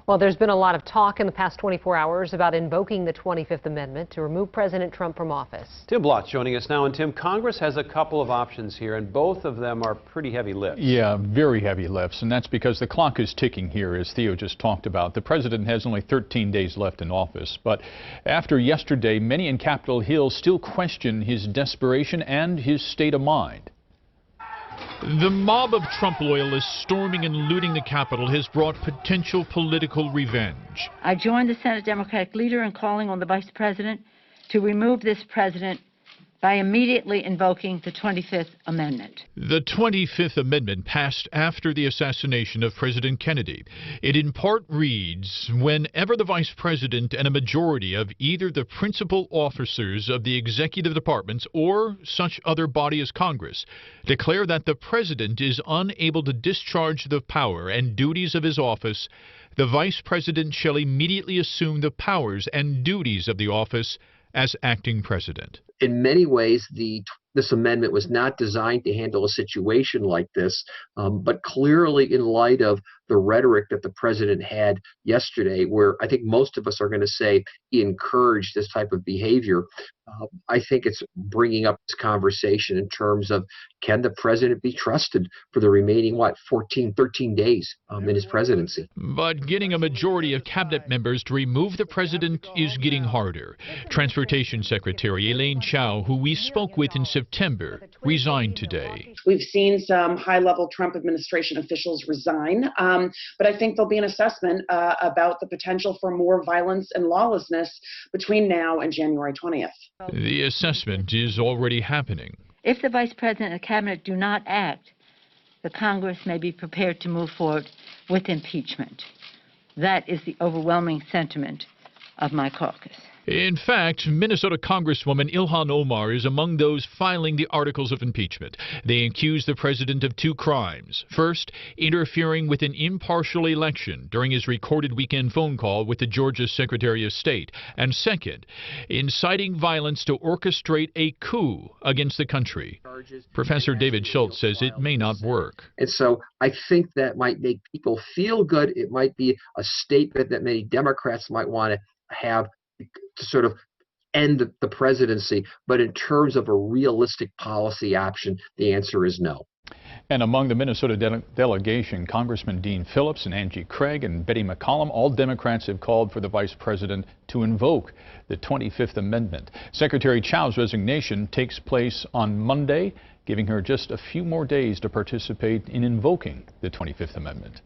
Well, there's been a lot of talk in the past 24 hours about invoking the 25th Amendment to remove President Trump from office. Tim Blotz joining us now. And Tim, Congress has a couple of options here, and both of them are pretty heavy lifts. Yeah, very heavy lifts, and that's because the clock is ticking here, as Theo just talked about. The president has only 13 days left in office, but after yesterday, many in Capitol Hill still question his desperation and his state of mind. The mob of Trump loyalists storming and looting the Capitol has brought potential political revenge. I joined the Senate Democratic leader in calling on the Vice President to remove this president by immediately invoking the 25th Amendment. The 25th Amendment passed after the assassination of President Kennedy. It in part reads, whenever the Vice President and a majority of either the principal officers of the executive departments or such other body as Congress declare that the President is unable to discharge the power and duties of his office, the Vice President shall immediately assume the powers and duties of the office as acting President. In many ways, this amendment was not designed to handle a situation like this, but clearly in light of the rhetoric that the president had yesterday, where I think most of us are going to say he encouraged this type of behavior, I think it's bringing up this conversation in terms of, can the president be trusted for the remaining, 13 days in his presidency? But getting a majority of cabinet members to remove the president is getting harder. Transportation Secretary Elaine Chao, who we spoke with in September, resigned today. We've seen some high-level Trump administration officials resign, but I think there'll be an assessment about the potential for more violence and lawlessness between now and January 20th. The assessment is already happening. If the Vice President and the Cabinet do not act, the Congress may be prepared to move forward with impeachment. That is the overwhelming sentiment of my caucus. In fact, Minnesota Congresswoman Ilhan Omar is among those filing the articles of impeachment. They accuse the president of two crimes. First, interfering with an impartial election during his recorded weekend phone call with the Georgia Secretary of State. And second, inciting violence to orchestrate a coup against the country. Professor David Schultz says it may not work. And so I think that might make people feel good. It might be a statement that many Democrats might want to have to sort of end the presidency, but in terms of a realistic policy option, the answer is no. And among the Minnesota delegation, Congressman Dean Phillips and Angie Craig and Betty McCollum, all Democrats have called for the Vice President to invoke the 25th Amendment. Secretary Chao's resignation takes place on Monday, giving her just a few more days to participate in invoking the 25th Amendment.